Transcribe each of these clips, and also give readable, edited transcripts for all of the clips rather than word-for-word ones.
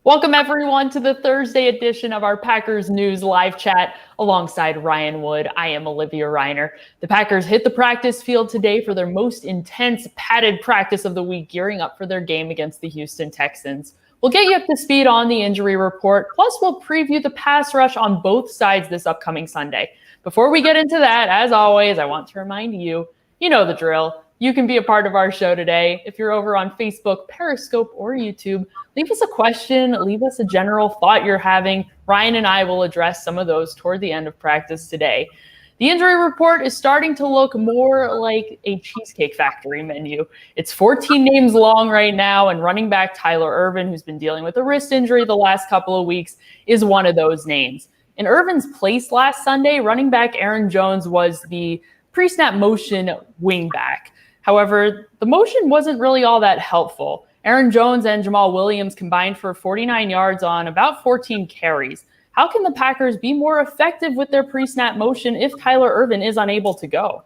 Welcome, everyone, to the Thursday edition of our Packers News live chat alongside Ryan Wood. I am Olivia Reiner. The Packers hit the practice field today for their most intense padded practice of the week, gearing up for their game against the Houston Texans. We'll get you up to speed on the injury report, plus we'll preview the pass rush on both sides this upcoming Sunday. Before we get into that, as always, I want to remind you, you know the drill. You can be a part of our show today. If you're over on Facebook, Periscope, or YouTube, leave us a question, leave us a general thought you're having. Ryan and I will address some of those toward the end of practice today. The injury report is starting to look more like a Cheesecake Factory menu. It's 14 names long right now, and running back Tyler Ervin, who's been dealing with a wrist injury the last couple of weeks, is one of those names. In Ervin's place last Sunday, running back Aaron Jones was the pre-snap motion wingback. However, the motion wasn't really all that helpful. Aaron Jones and Jamal Williams combined for 49 yards on about 14 carries. How can the Packers be more effective with their pre-snap motion if Tyler Ervin is unable to go?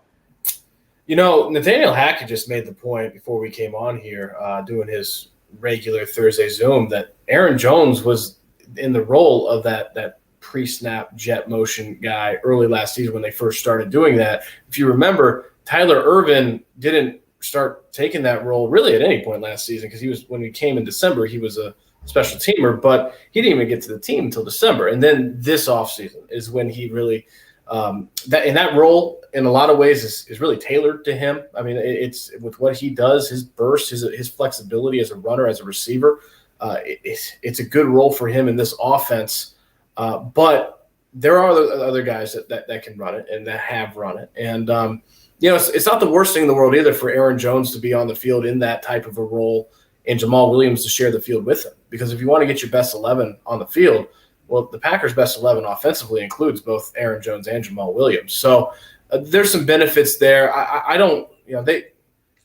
You know, Nathaniel Hackett just made the point before we came on here doing his regular Thursday Zoom that Aaron Jones was in the role of that pre-snap jet motion guy early last season when they first started doing that. If you remember, Tyler Ervin didn't start taking that role really at any point last season because when he came in December, he was a special teamer, but he didn't even get to the team until December. And then this offseason is when he really that role in a lot of ways is really tailored to him. I mean, it's with what he does, his burst, his flexibility as a runner, as a receiver. It's a good role for him in this offense. But there are other guys that can run it and that have run it. And, it's not the worst thing in the world either for Aaron Jones to be on the field in that type of a role and Jamal Williams to share the field with him. Because if you want to get your best 11 on the field, well, the Packers' best 11 offensively includes both Aaron Jones and Jamal Williams. So there's some benefits there.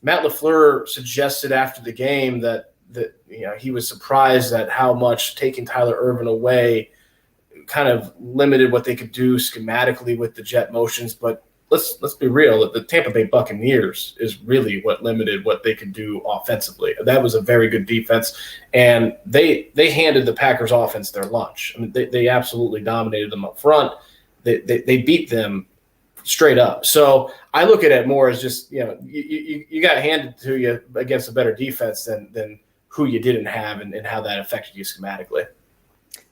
Matt LaFleur suggested after the game that he was surprised at how much taking Tyler Ervin away kind of limited what they could do schematically with the jet motions, but let's be real. The Tampa Bay Buccaneers is really what limited what they could do offensively. That was a very good defense, and they handed the Packers offense their lunch. I mean, they absolutely dominated them up front. They beat them straight up. So I look at it more as just you got handed to you against a better defense than who you didn't have and how that affected you schematically.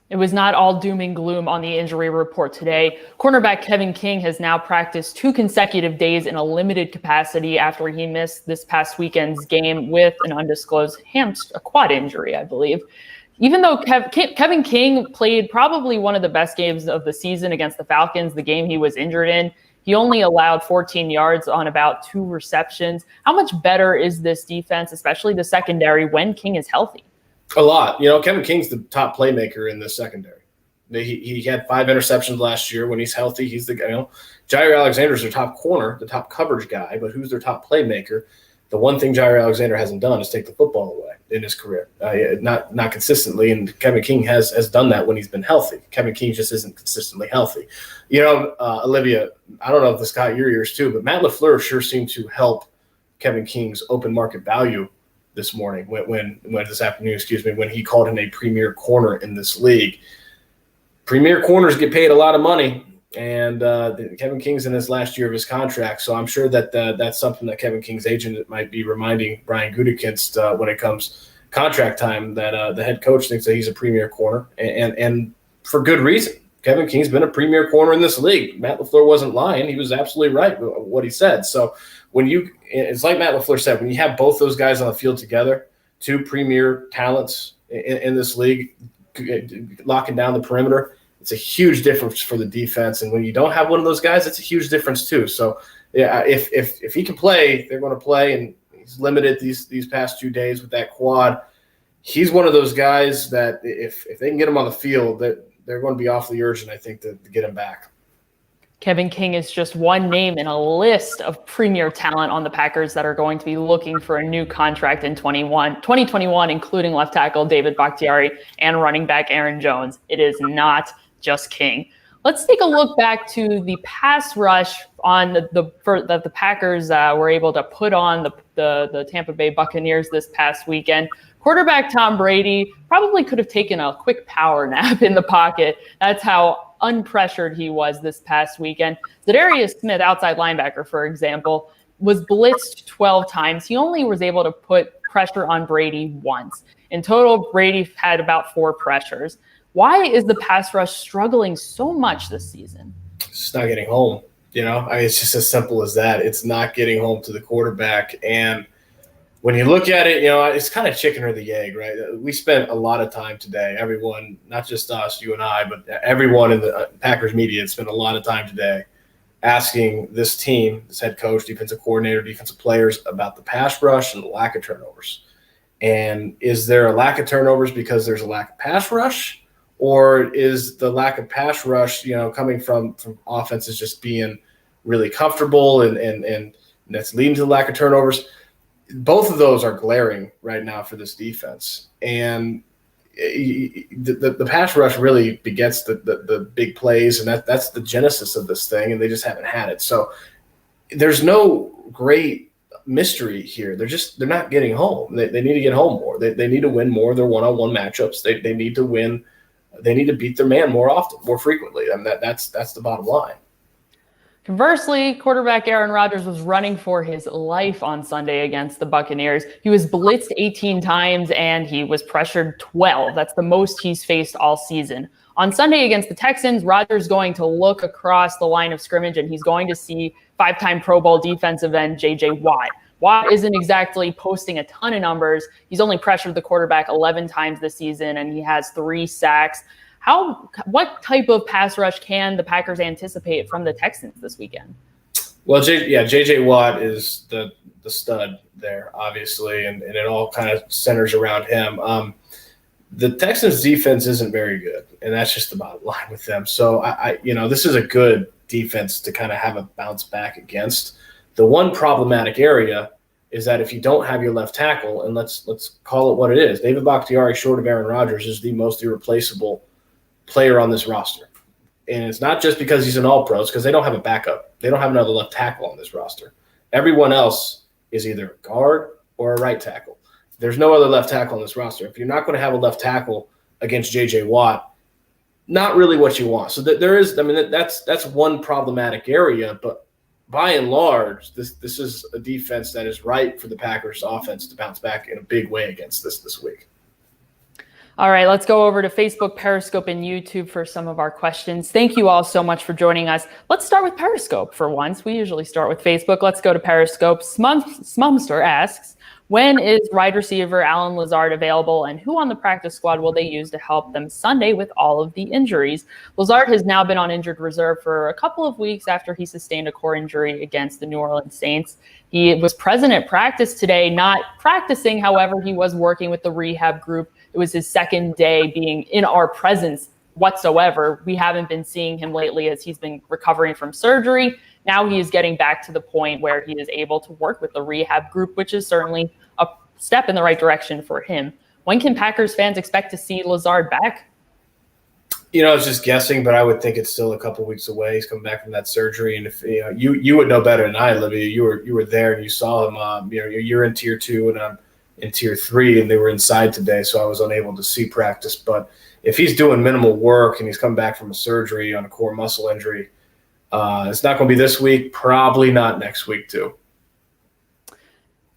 It was not all doom and gloom on the injury report today. Cornerback Kevin King has now practiced 2 consecutive days in a limited capacity after he missed this past weekend's game with an undisclosed a quad injury, I believe. Even though Kevin King played probably one of the best games of the season against the Falcons, the game he was injured in, he only allowed 14 yards on about 2 receptions. How much better is this defense, especially the secondary, when King is healthy? A lot. Kevin King's the top playmaker in the secondary. He had 5 interceptions last year. When he's healthy, he's the guy. Jair Alexander's their top corner, the top coverage guy, but who's their top playmaker? The one thing Jair Alexander hasn't done is take the football away in his career, not consistently. And Kevin King has done that when he's been healthy. Kevin King just isn't consistently healthy. Olivia, I don't know if this got your ears too, but Matt LaFleur sure seemed to help Kevin King's open market value this morning this afternoon, when he called him a premier corner in this league. Premier corners get paid a lot of money, and Kevin King's in his last year of his contract, so I'm sure that that's something that Kevin King's agent might be reminding Brian Gutekunst when it comes contract time, that the head coach thinks that he's a premier corner, and for good reason. Kevin King's been a premier corner in this league. Matt LaFleur wasn't lying. He was absolutely right with what he said. So it's like Matt LaFleur said, when you have both those guys on the field together, 2 premier talents in this league, locking down the perimeter, it's a huge difference for the defense. And when you don't have one of those guys, it's a huge difference too. So yeah, if he can play, they're going to play, and he's limited these past 2 days with that quad. He's one of those guys that if they can get him on the field, that they're going to be awfully urgent, I think, to get him back. Kevin King is just one name in a list of premier talent on the Packers that are going to be looking for a new contract in 2021, including left tackle David Bakhtiari and running back Aaron Jones. It is not just King. Let's take a look back to the pass rush on that the Packers were able to put on the Tampa Bay Buccaneers this past weekend. Quarterback Tom Brady probably could have taken a quick power nap in the pocket. That's how unpressured he was this past weekend. Zadarius Smith, outside linebacker, for example, was blitzed 12 times. He only was able to put pressure on Brady once. In total, Brady had about 4 pressures. Why is the pass rush struggling so much this season? It's not getting home. It's just as simple as that. It's not getting home to the quarterback. And when you look at it, it's kind of chicken or the egg, right? We spent a lot of time today, everyone, not just us, you and I, but everyone in the Packers media spent a lot of time today asking this team, this head coach, defensive coordinator, defensive players about the pass rush and the lack of turnovers. And is there a lack of turnovers because there's a lack of pass rush? Or is the lack of pass rush, coming from offenses just being really comfortable and that's leading to the lack of turnovers? Both of those are glaring right now for this defense. And the pass rush really begets the big plays, and that's the genesis of this thing, and they just haven't had it. So there's no great mystery here. They're not getting home. They need to get home more. They need to win more of their one-on-one matchups. They need to win. They need to beat their man more often, more frequently. I mean, that's the bottom line. Conversely, quarterback Aaron Rodgers was running for his life on Sunday against the Buccaneers. He was blitzed 18 times and he was pressured 12. That's the most he's faced all season. On Sunday against the Texans, Rodgers going to look across the line of scrimmage and he's going to see 5-time Pro Bowl defensive end J.J. Watt. Watt isn't exactly posting a ton of numbers. He's only pressured the quarterback 11 times this season and he has 3 sacks. What type of pass rush can the Packers anticipate from the Texans this weekend? Well, J.J. Watt is the stud there, obviously, and it all kind of centers around him. The Texans' defense isn't very good, and that's just the bottom line with them. So, this is a good defense to kind of have a bounce back against. The one problematic area is that if you don't have your left tackle, and let's call it what it is, David Bakhtiari, short of Aaron Rodgers, is the most irreplaceable player on this roster. And it's not just because he's an all-pro, it's because they don't have a backup. They don't have another left tackle on this roster. Everyone else is either a guard or a right tackle. There's no other left tackle on this roster. If you're not going to have a left tackle against J.J. Watt, not really what you want. So that's one problematic area, but by and large, this is a defense that is ripe for the Packers offense to bounce back in a big way against this week. All right, let's go over to Facebook, Periscope, and YouTube for some of our questions. Thank you all so much for joining us. Let's start with Periscope for once. We usually start with Facebook. Let's go to Periscope. Smumster asks, when is wide receiver Allen Lazard available, and who on the practice squad will they use to help them Sunday with all of the injuries? Lazard has now been on injured reserve for a couple of weeks after he sustained a core injury against the New Orleans Saints. He was present at practice today, not practicing. However, he was working with the rehab group. It was his second day being in our presence whatsoever. We haven't been seeing him lately as he's been recovering from surgery. Now he is getting back to the point where he is able to work with the rehab group, which is certainly a step in the right direction for him. When can Packers fans expect to see Lazard back? I was just guessing, but I would think it's still a couple weeks away. He's coming back from that surgery, and if you would know better than I, Olivia. You were there and you saw him. You're in tier 2 and I'm in tier 3, and they were inside today, so I was unable to see practice. But if he's doing minimal work and he's come back from a surgery on a core muscle injury, it's not going to be this week. Probably not next week too.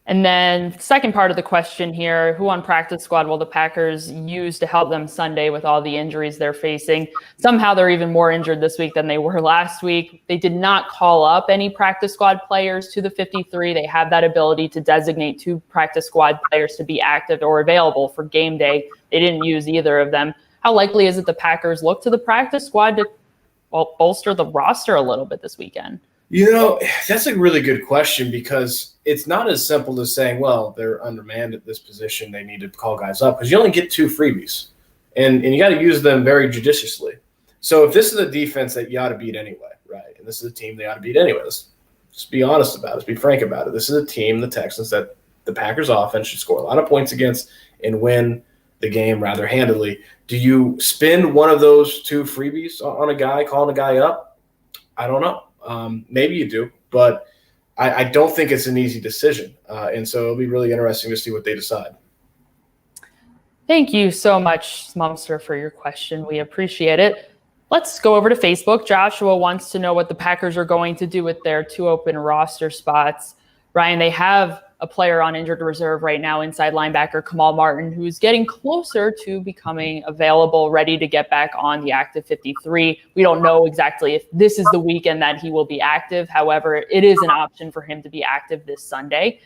And then second part of the question here, who on practice squad will the Packers use to help them Sunday with all the injuries they're facing? Somehow they're even more injured this week than they were last week. They did not call up any practice squad players to the 53. They have that ability to designate 2 practice squad players to be active or available for game day. They didn't use either of them. How likely is it the Packers look to the practice squad to bolster the roster a little bit this weekend? That's a really good question because it's not as simple as saying, well, they're undermanned at this position, they need to call guys up, because you only get 2 freebies, and you got to use them very judiciously. So if this is a defense that you ought to beat anyway, right, and this is a team they ought to beat anyway, let's just be honest about it, let's be frank about it. This is a team, the Texans, that the Packers offense should score a lot of points against and win the game rather handily. Do you spend one of those 2 freebies on a guy, calling a guy up? I don't know. Maybe you do, but I don't think it's an easy decision. And so it'll be really interesting to see what they decide. Thank you so much, Smumster, for your question. We appreciate it. Let's go over to Facebook. Joshua wants to know what the Packers are going to do with their 2 open roster spots. Ryan, they have a player on injured reserve right now, inside linebacker Kamal Martin, who's getting closer to becoming available, ready to get back on the active 53. We don't know exactly if this is the weekend that he will be active. However, it is an option for him to be active this Sunday.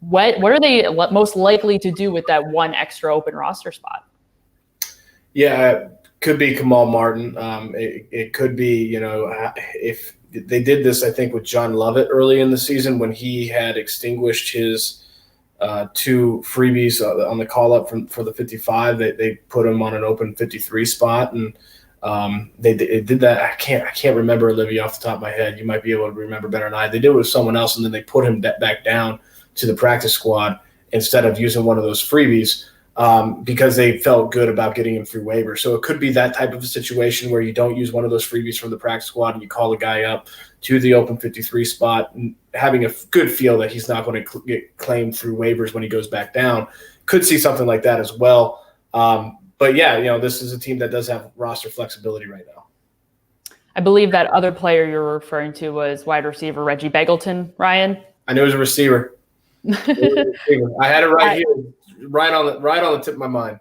What are they most likely to do with that 1 extra open roster spot? Yeah, could be Kamal Martin. It could be, if they did this, I think, with John Lovett early in the season when he had extinguished his 2 freebies on the call up for the 55. They put him on an open 53 spot, and they did that. I can't remember, Olivia, off the top of my head. You might be able to remember better than I. They did it with someone else, and then they put him back down to the practice squad instead of using one of those freebies. Because they felt good about getting him through waivers. So it could be that type of a situation where you don't use one of those freebies from the practice squad and you call a guy up to the open 53 spot, and having a good feel that he's not going to get claimed through waivers when he goes back down. Could see something like that as well. But yeah, this is a team that does have roster flexibility right now. I believe that other player you're referring to was wide receiver Reggie Begelton, Ryan. I knew it was a receiver. I had it right here. Right on the tip of my mind.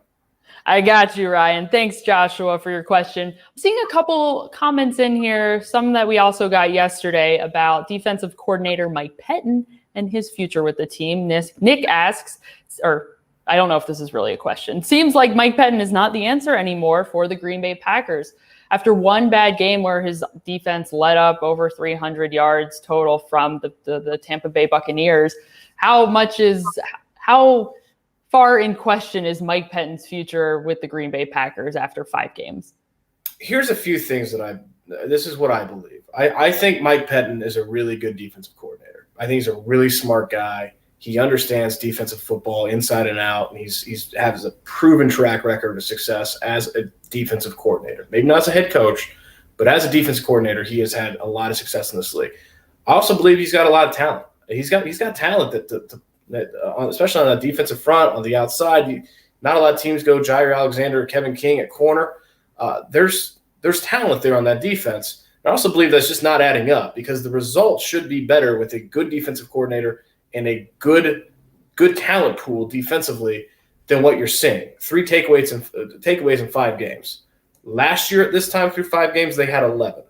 I got you, Ryan. Thanks, Joshua, for your question. I'm seeing a couple comments in here, some that we also got yesterday about defensive coordinator Mike Pettine and his future with the team. Nick asks, or I don't know if this is really a question. Seems like Mike Pettine is not the answer anymore for the Green Bay Packers. After one bad game where his defense let up over 300 yards total from the Tampa Bay Buccaneers, how far in question is Mike Pettine's future with the Green Bay Packers after 5 games? Here's a few things this is what I believe. I think Mike Pettine is a really good defensive coordinator. I think he's a really smart guy. He understands defensive football inside and out, and he has a proven track record of success as a defensive coordinator. Maybe not as a head coach, but as a defensive coordinator, he has had a lot of success in this league. I also believe he's got a lot of talent. He's got talent that especially on the defensive front, on the outside. Not a lot of teams go Jair Alexander or Kevin King at corner. There's talent there on that defense. I also believe that's just not adding up because the results should be better with a good defensive coordinator and a good talent pool defensively than what you're seeing. 3 takeaways in 5 games. Last year at this time through 5 games, they had 11.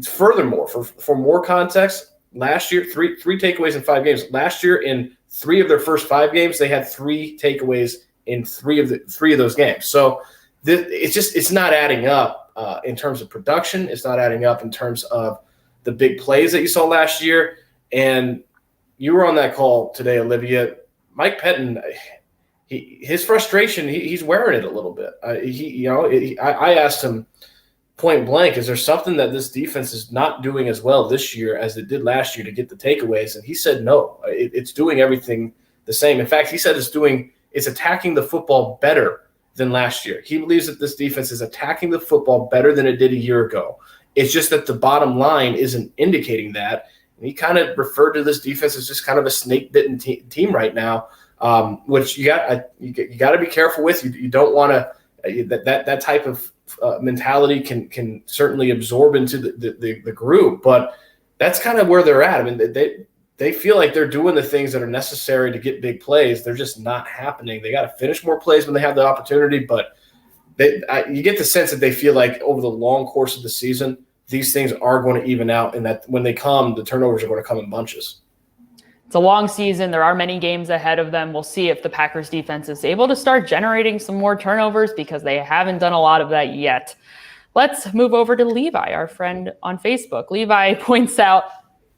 Furthermore, for more context, last year, three takeaways in 5 games. Last year, in 3 of their first 5 games, they had 3 takeaways in 3 of those games. So it's not adding up in terms of production. It's not adding up in terms of the big plays that you saw last year. And you were on that call today, Olivia. Mike Pettine, his frustration, he's wearing it a little bit. I asked him point blank, is there something that this defense is not doing as well this year as it did last year to get the takeaways? And he said no, it's doing everything the same. In fact, he said it's attacking the football better than last year. He believes that this defense is attacking the football better than it did a year ago. It's just that the bottom line isn't indicating that. And he kind of referred to this defense as just kind of a snake-bitten team right now, which you got to be careful with. You don't want to that type of mentality can certainly absorb into the group, but that's kind of where they're at. I mean, they feel like they're doing the things that are necessary to get big plays. They're just not happening. They got to finish more plays when they have the opportunity, but you get the sense that they feel like over the long course of the season, these things are going to even out, and that when they come, the turnovers are going to come in bunches. It's a long season. There are many games ahead of them. We'll see if the Packers defense is able to start generating some more turnovers because they haven't done a lot of that yet. Let's move over to Levi, our friend on Facebook. Levi points out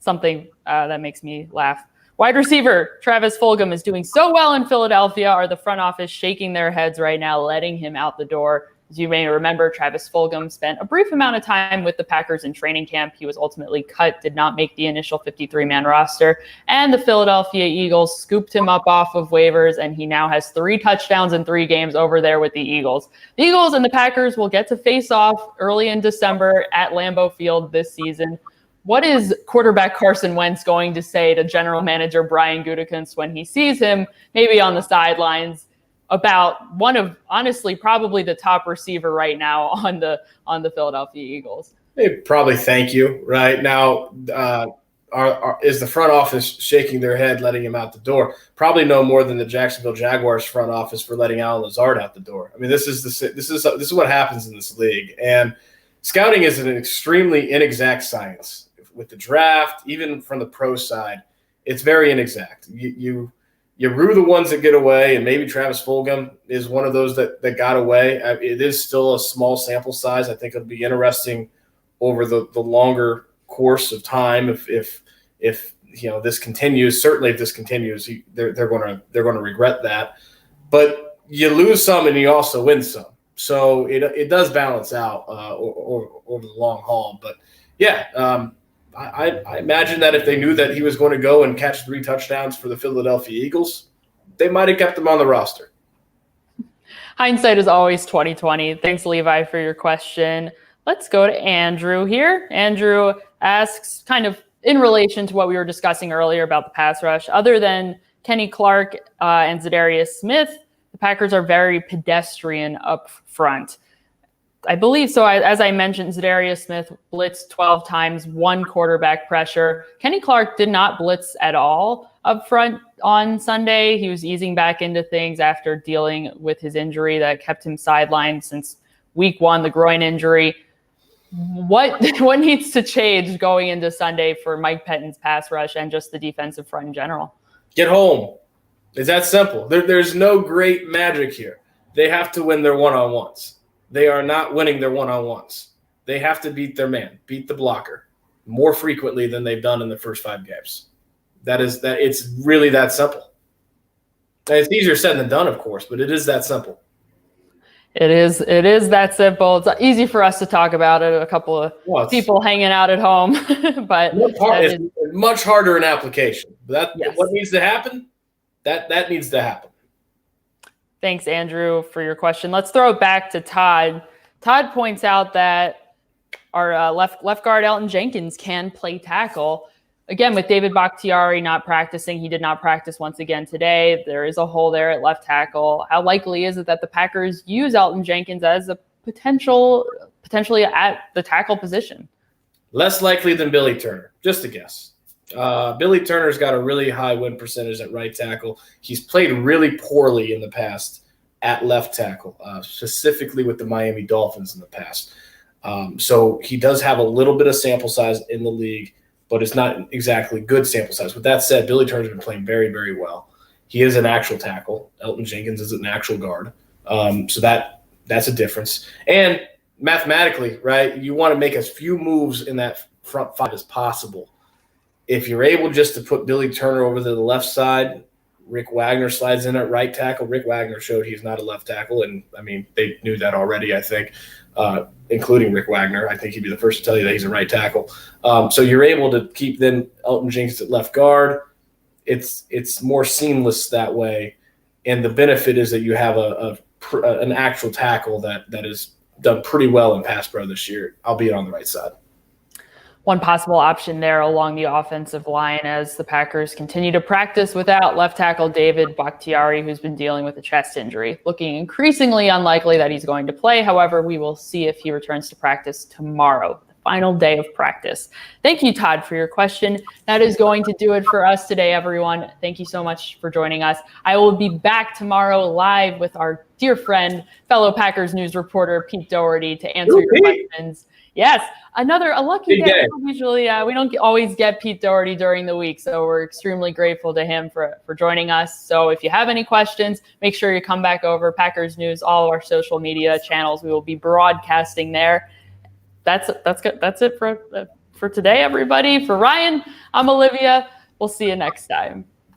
something that makes me laugh. Wide receiver Travis Fulgham is doing so well in Philadelphia. Are the front office shaking their heads right now, letting him out the door? As you may remember, Travis Fulgham spent a brief amount of time with the Packers in training camp. He was ultimately cut, did not make the initial 53-man roster, and the Philadelphia Eagles scooped him up off of waivers, and he now has 3 touchdowns in 3 games over there with the Eagles. The Eagles and the Packers will get to face off early in December at Lambeau Field this season. What is quarterback Carson Wentz going to say to general manager Brian Gutekunst when he sees him maybe on the sidelines about one of, honestly, probably the top receiver right now on the Philadelphia Eagles. They probably thank you right now. Is the front office shaking their head, letting him out the door? Probably no more than the Jacksonville Jaguars front office for letting Allen Lazard out the door. I mean, this is what happens in this league, and scouting is an extremely inexact science. With the draft, even from the pro side, it's very inexact. You rue the ones that get away, and maybe Travis Fulgham is one of those that got away. It is still a small sample size. I think it'll be interesting over the longer course of time if this continues. Certainly, if this continues, they're going to regret that. But you lose some and you also win some, so it does balance out over the long haul. But yeah. I imagine that if they knew that he was going to go and catch 3 touchdowns for the Philadelphia Eagles, they might have kept him on the roster. Hindsight is always 2020. Thanks, Levi, for your question. Let's go to Andrew here. Andrew asks, kind of in relation to what we were discussing earlier about the pass rush, other than Kenny Clark and Zadarius Smith, the Packers are very pedestrian up front. I believe so. As I mentioned, Zadarius Smith blitzed 12 times, 1 quarterback pressure. Kenny Clark did not blitz at all up front on Sunday. He was easing back into things after dealing with his injury that kept him sidelined since week 1, the groin injury. What needs to change going into Sunday for Mike Pettine's pass rush and just the defensive front in general? Get home. It's that simple. There's no great magic here. They have to win their one-on-ones. They are not winning their one-on-ones. They have to beat their man, beat the blocker more frequently than they've done in the first 5 games. It's really that simple. And it's easier said than done, of course, but it is that simple. It is that simple. It's easy for us to talk about it. A couple of people hanging out at home, but it's much harder in application. But what needs to happen? That needs to happen. Thanks, Andrew, for your question. Let's throw it back to Todd. Todd points out that our left guard Elgton Jenkins can play tackle. Again, with David Bakhtiari not practicing, he did not practice once again today. There is a hole there at left tackle. How likely is it that the Packers use Elgton Jenkins as a potentially at the tackle position? Less likely than Billy Turner. Just a guess. Billy Turner's got a really high win percentage at right tackle. He's played really poorly in the past at left tackle, specifically with the Miami Dolphins in the past. So he does have a little bit of sample size in the league, but it's not exactly good sample size. With that said, Billy Turner's been playing very, very well. He is an actual tackle. Elgton Jenkins is an actual guard. So that's a difference. And mathematically, right, you want to make as few moves in that front 5 as possible. If you're able just to put Billy Turner over to the left side, Rick Wagner slides in at right tackle. Rick Wagner showed he's not a left tackle, and, I mean, they knew that already, I think, including Rick Wagner. I think he'd be the first to tell you that he's a right tackle. So you're able to keep then Elgton Jenkins at left guard. It's more seamless that way, and the benefit is that you have an actual tackle that has done pretty well in pass pro this year, albeit on the right side. One possible option there along the offensive line as the Packers continue to practice without left tackle David Bakhtiari, who's been dealing with a chest injury. Looking increasingly unlikely that he's going to play. However, we will see if he returns to practice tomorrow, the final day of practice. Thank you, Todd, for your question. That is going to do it for us today, everyone. Thank you so much for joining us. I will be back tomorrow live with our dear friend, fellow Packers News reporter, Pete Doherty, to answer your questions. Yes, a lucky day. Usually, we don't always get Pete Doherty during the week, so we're extremely grateful to him for joining us. So if you have any questions, make sure you come back over Packers News, all of our social media channels. We will be broadcasting there. That's good. That's it for today, everybody. For Ryan, I'm Olivia. We'll see you next time.